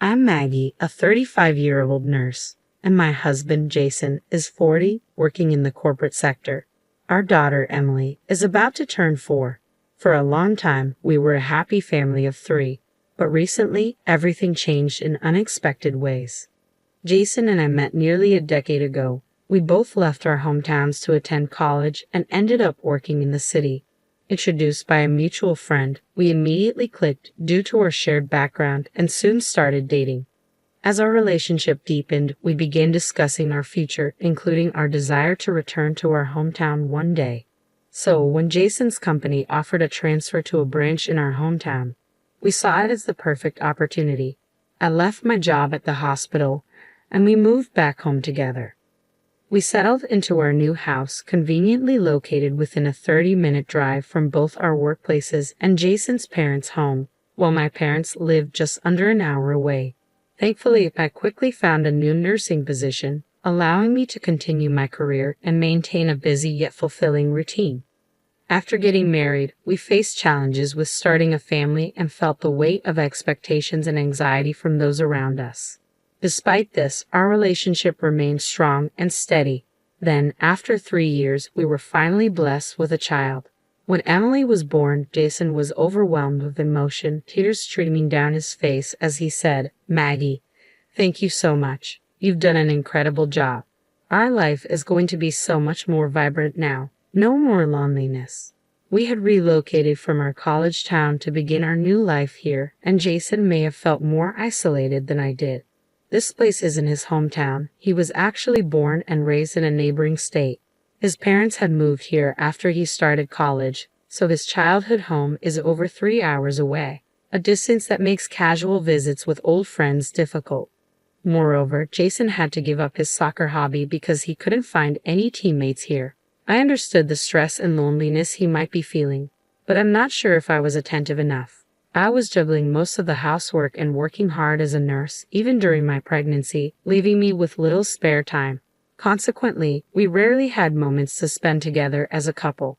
I'm Maggie, a 35-year-old nurse, and my husband Jason is 40, working in the corporate sector. Our daughter Emily is about to turn 4. For a long time, we were a happy family of 3, but recently everything changed in unexpected ways. Jason and I met nearly a decade ago. We both left our hometowns to attend college and ended up working in the city. Introduced by a mutual friend, we immediately clicked due to our shared background and soon started dating. As our relationship deepened, we began discussing our future, including our desire to return to our hometown one day. So, when Jason's company offered a transfer to a branch in our hometown, we saw it as the perfect opportunity. I left my job at the hospital, and we moved back home together. We settled into our new house, conveniently located within a 30-minute drive from both our workplaces and Jason's parents' home, while my parents lived just under an hour away. Thankfully, I quickly found a new nursing position, allowing me to continue my career and maintain a busy yet fulfilling routine. After getting married, we faced challenges with starting a family and felt the weight of expectations and anxiety from those around us. Despite this, our relationship remained strong and steady. Then, after 3 years, we were finally blessed with a child. When Emily was born, Jason was overwhelmed with emotion, tears streaming down his face as he said, "Maggie, thank you so much. You've done an incredible job. Our life is going to be so much more vibrant now. No more loneliness." We had relocated from our college town to begin our new life here, and Jason may have felt more isolated than I did. This place isn't his hometown. He was actually born and raised in a neighboring state. His parents had moved here after he started college, so his childhood home is over 3 hours away, a distance that makes casual visits with old friends difficult. Moreover, Jason had to give up his soccer hobby because he couldn't find any teammates here. I understood the stress and loneliness he might be feeling, but I'm not sure if I was attentive enough. I was juggling most of the housework and working hard as a nurse, even during my pregnancy, leaving me with little spare time. Consequently, we rarely had moments to spend together as a couple.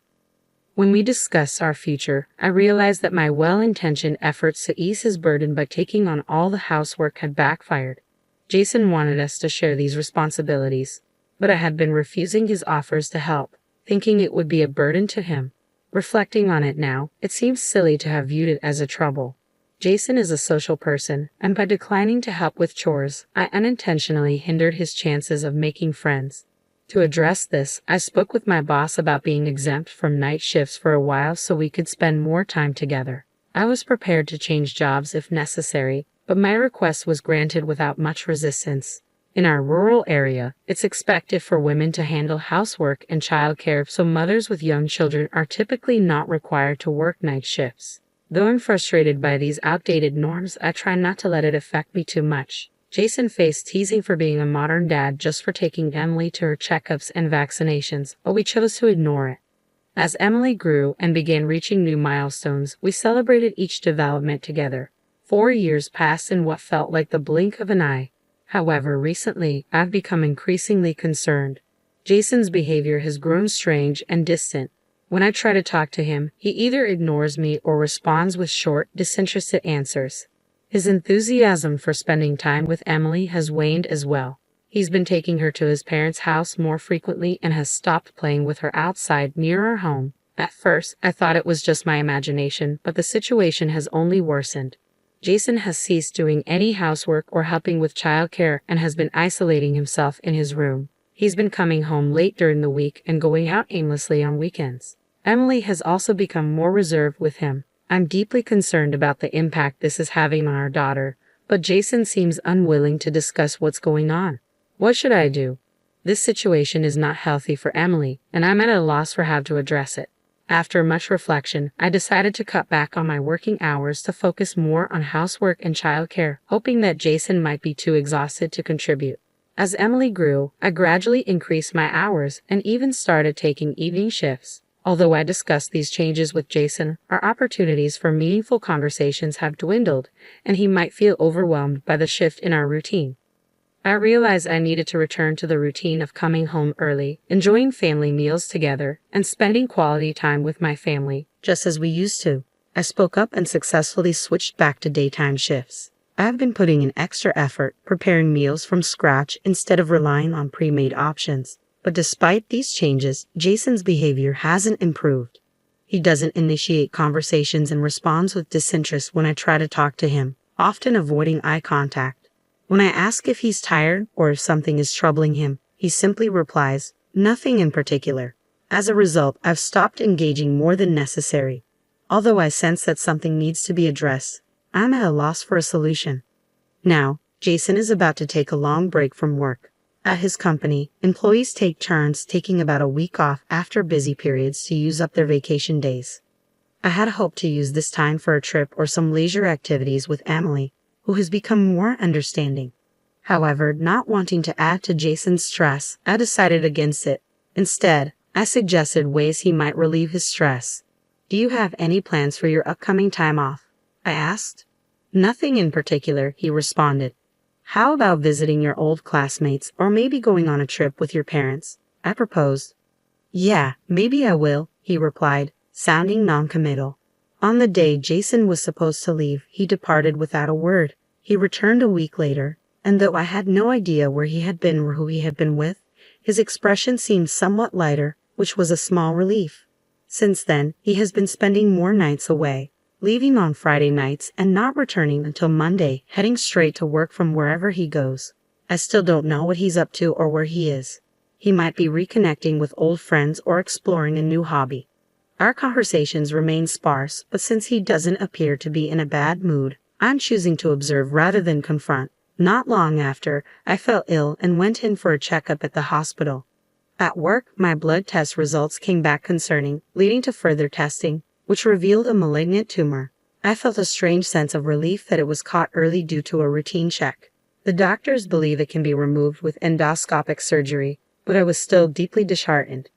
When we discussed our future, I realized that my well-intentioned efforts to ease his burden by taking on all the housework had backfired. Jason wanted us to share these responsibilities, but I had been refusing his offers to help, thinking it would be a burden to him. Reflecting on it now, it seems silly to have viewed it as a trouble. Jason is a social person, and by declining to help with chores, I unintentionally hindered his chances of making friends. To address this, I spoke with my boss about being exempt from night shifts for a while so we could spend more time together. I was prepared to change jobs if necessary, but my request was granted without much resistance. In our rural area, it's expected for women to handle housework and childcare, so mothers with young children are typically not required to work night shifts. Though I'm frustrated by these outdated norms, I try not to let it affect me too much. Jason faced teasing for being a modern dad just for taking Emily to her checkups and vaccinations, but we chose to ignore it. As Emily grew and began reaching new milestones, we celebrated each development together. 4 years passed in what felt like the blink of an eye. However, recently, I've become increasingly concerned. Jason's behavior has grown strange and distant. When I try to talk to him, he either ignores me or responds with short, disinterested answers. His enthusiasm for spending time with Emily has waned as well. He's been taking her to his parents' house more frequently and has stopped playing with her outside near our home. At first, I thought it was just my imagination, but the situation has only worsened. Jason has ceased doing any housework or helping with childcare and has been isolating himself in his room. He's been coming home late during the week and going out aimlessly on weekends. Emily has also become more reserved with him. I'm deeply concerned about the impact this is having on our daughter, but Jason seems unwilling to discuss what's going on. What should I do? This situation is not healthy for Emily, and I'm at a loss for how to address it. After much reflection, I decided to cut back on my working hours to focus more on housework and childcare, hoping that Jason might be too exhausted to contribute. As Emily grew, I gradually increased my hours and even started taking evening shifts. Although I discussed these changes with Jason, our opportunities for meaningful conversations have dwindled, and he might feel overwhelmed by the shift in our routine. I realized I needed to return to the routine of coming home early, enjoying family meals together, and spending quality time with my family, just as we used to. I spoke up and successfully switched back to daytime shifts. I have been putting in extra effort preparing meals from scratch instead of relying on pre-made options. But despite these changes, Jason's behavior hasn't improved. He doesn't initiate conversations and responds with disinterest when I try to talk to him, often avoiding eye contact. When I ask if he's tired or if something is troubling him, he simply replies, "Nothing in particular." As a result, I've stopped engaging more than necessary. Although I sense that something needs to be addressed, I'm at a loss for a solution. Now, Jason is about to take a long break from work. At his company, employees take turns taking about a week off after busy periods to use up their vacation days. I had hoped to use this time for a trip or some leisure activities with Emily, who has become more understanding. However, not wanting to add to Jason's stress, I decided against it. Instead, I suggested ways he might relieve his stress. "Do you have any plans for your upcoming time off?" I asked. "Nothing in particular," he responded. "How about visiting your old classmates or maybe going on a trip with your parents?" I proposed. "Yeah, maybe I will," he replied, sounding non-committal. On the day Jason was supposed to leave, he departed without a word. He returned a week later, and though I had no idea where he had been or who he had been with, his expression seemed somewhat lighter, which was a small relief. Since then, he has been spending more nights away, leaving on Friday nights and not returning until Monday, heading straight to work from wherever he goes. I still don't know what he's up to or where he is. He might be reconnecting with old friends or exploring a new hobby. Our conversations remain sparse, but since he doesn't appear to be in a bad mood, I'm choosing to observe rather than confront. Not long after, I fell ill and went in for a checkup at the hospital. At work, my blood test results came back concerning, leading to further testing, which revealed a malignant tumor. I felt a strange sense of relief that it was caught early due to a routine check. The doctors believe it can be removed with endoscopic surgery, but I was still deeply disheartened.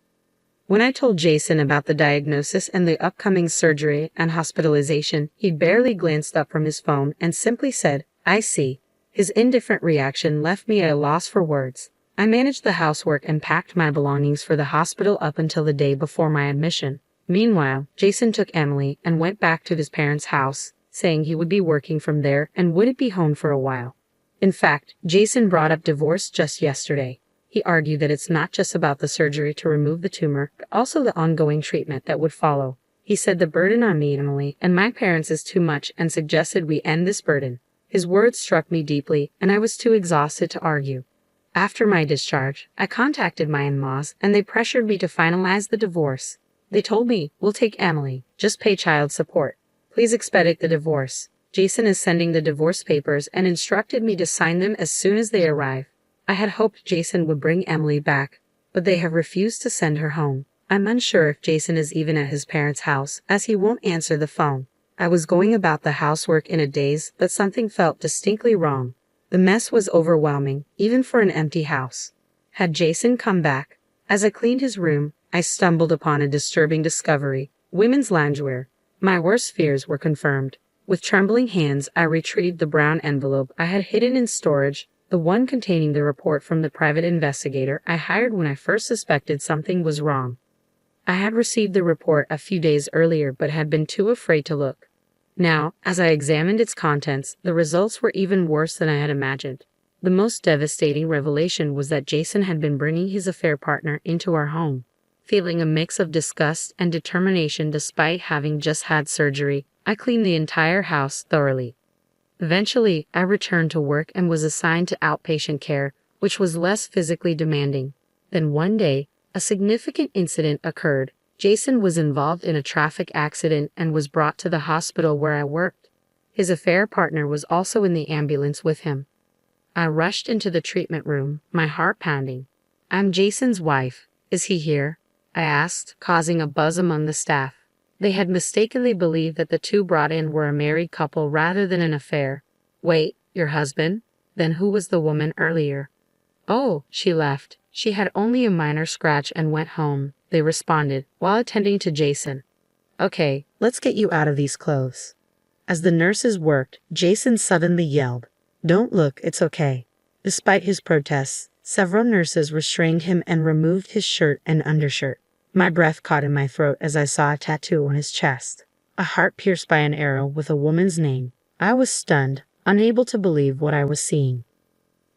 When I told Jason about the diagnosis and the upcoming surgery and hospitalization, he barely glanced up from his phone and simply said, "I see." His indifferent reaction left me at a loss for words. I managed the housework and packed my belongings for the hospital up until the day before my admission. Meanwhile, Jason took Emily and went back to his parents' house, saying he would be working from there and wouldn't be home for a while. In fact, Jason brought up divorce just yesterday. He argued that it's not just about the surgery to remove the tumor, but also the ongoing treatment that would follow. He said the burden on me, Emily, and my parents is too much and suggested we end this burden. His words struck me deeply, and I was too exhausted to argue. After my discharge, I contacted my in-laws, and they pressured me to finalize the divorce. They told me, "We'll take Emily, just pay child support. Please expedite the divorce. Jason is sending the divorce papers and instructed me to sign them as soon as they arrive." I had hoped Jason would bring Emily back, but they have refused to send her home. I'm unsure if Jason is even at his parents' house, as he won't answer the phone. I was going about the housework in a daze, but something felt distinctly wrong. The mess was overwhelming, even for an empty house. Had Jason come back? As I cleaned his room, I stumbled upon a disturbing discovery: women's loungewear. My worst fears were confirmed. With trembling hands, I retrieved the brown envelope I had hidden in storage, the one containing the report from the private investigator I hired when I first suspected something was wrong. I had received the report a few days earlier but had been too afraid to look. Now, as I examined its contents, the results were even worse than I had imagined. The most devastating revelation was that Jason had been bringing his affair partner into our home. Feeling a mix of disgust and determination despite having just had surgery, I cleaned the entire house thoroughly. Eventually, I returned to work and was assigned to outpatient care, which was less physically demanding. Then one day, a significant incident occurred. Jason was involved in a traffic accident and was brought to the hospital where I worked. His affair partner was also in the ambulance with him. I rushed into the treatment room, my heart pounding. "I'm Jason's wife. Is he here?" I asked, causing a buzz among the staff. They had mistakenly believed that the two brought in were a married couple rather than an affair. "Wait, your husband? Then who was the woman earlier?" "Oh, she left. She had only a minor scratch and went home," they responded, while attending to Jason. "Okay, let's get you out of these clothes." As the nurses worked, Jason suddenly yelled, "Don't look, it's okay." Despite his protests, several nurses restrained him and removed his shirt and undershirt. My breath caught in my throat as I saw a tattoo on his chest, a heart pierced by an arrow with a woman's name. I was stunned, unable to believe what I was seeing.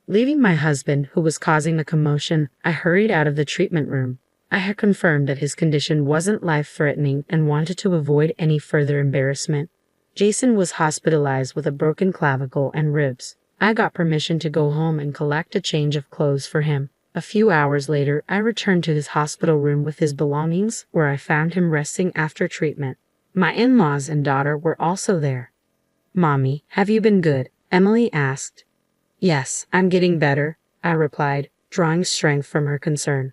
Leaving my husband, who was causing the commotion, I hurried out of the treatment room. I had confirmed that his condition wasn't life-threatening and wanted to avoid any further embarrassment. Jason was hospitalized with a broken clavicle and ribs. I got permission to go home and collect a change of clothes for him. A few hours later, I returned to his hospital room with his belongings, where I found him resting after treatment. My in-laws and daughter were also there. "Mommy, have you been good?" Emily asked. "Yes, I'm getting better," I replied, drawing strength from her concern.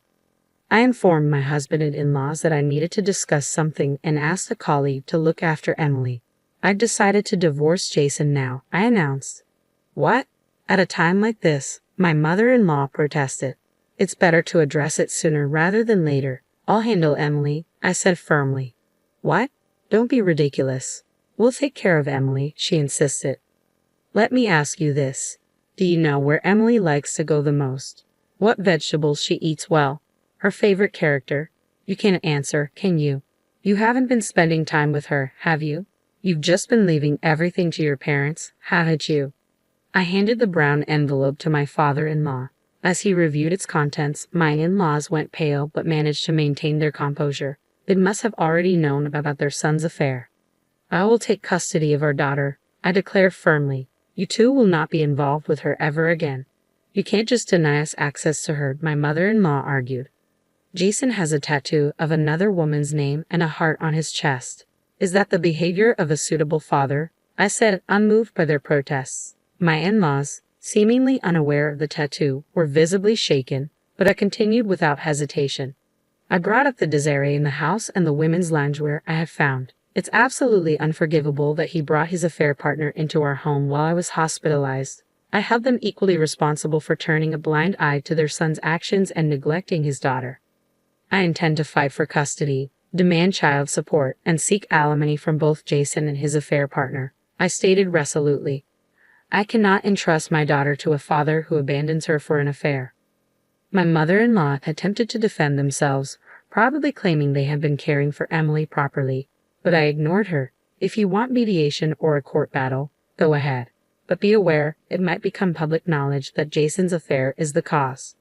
I informed my husband and in-laws that I needed to discuss something and asked a colleague to look after Emily. "I've decided to divorce Jason now," I announced. "What? At a time like this?" my mother-in-law protested. "It's better to address it sooner rather than later. I'll handle Emily," I said firmly. "What? Don't be ridiculous. We'll take care of Emily," she insisted. "Let me ask you this. Do you know where Emily likes to go the most? What vegetables she eats well? Her favorite character? You can't answer, can you? You haven't been spending time with her, have you? You've just been leaving everything to your parents, haven't you?" I handed the brown envelope to my father-in-law. As he reviewed its contents, my in-laws went pale but managed to maintain their composure. They must have already known about their son's affair. "I will take custody of our daughter," I declared firmly. "You two will not be involved with her ever again." "You can't just deny us access to her," my mother-in-law argued. "Jason has a tattoo of another woman's name and a heart on his chest. Is that the behavior of a suitable father?" I said, unmoved by their protests. My in-laws, seemingly unaware of the tattoo, were visibly shaken, but I continued without hesitation. "I brought up the Desiree in the house and the women's loungewear I have found. It's absolutely unforgivable that he brought his affair partner into our home while I was hospitalized. I held them equally responsible for turning a blind eye to their son's actions and neglecting his daughter. I intend to fight for custody, demand child support, and seek alimony from both Jason and his affair partner," I stated resolutely. "I cannot entrust my daughter to a father who abandons her for an affair." My mother-in-law attempted to defend themselves, probably claiming they had been caring for Emily properly, but I ignored her. "If you want mediation or a court battle, go ahead. But be aware, it might become public knowledge that Jason's affair is the cause."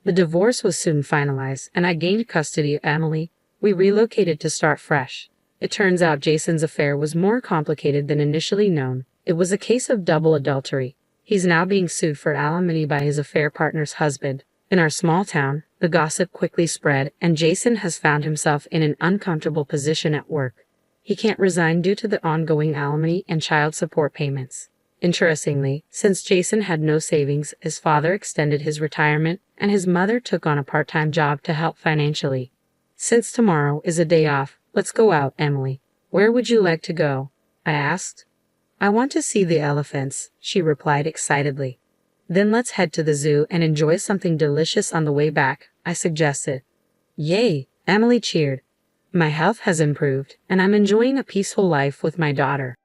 The divorce was soon finalized, and I gained custody of Emily. We relocated to start fresh. It turns out Jason's affair was more complicated than initially known. It was a case of double adultery. He's now being sued for alimony by his affair partner's husband. In our small town, the gossip quickly spread, and Jason has found himself in an uncomfortable position at work. He can't resign due to the ongoing alimony and child support payments. Interestingly, since Jason had no savings, his father extended his retirement, and his mother took on a part-time job to help financially. "Since tomorrow is a day off, let's go out, Emily. Where would you like to go?" I asked. "I want to see the elephants," she replied excitedly. "Then let's head to the zoo and enjoy something delicious on the way back," I suggested. "Yay!" Emily cheered. "My health has improved, and I'm enjoying a peaceful life with my daughter."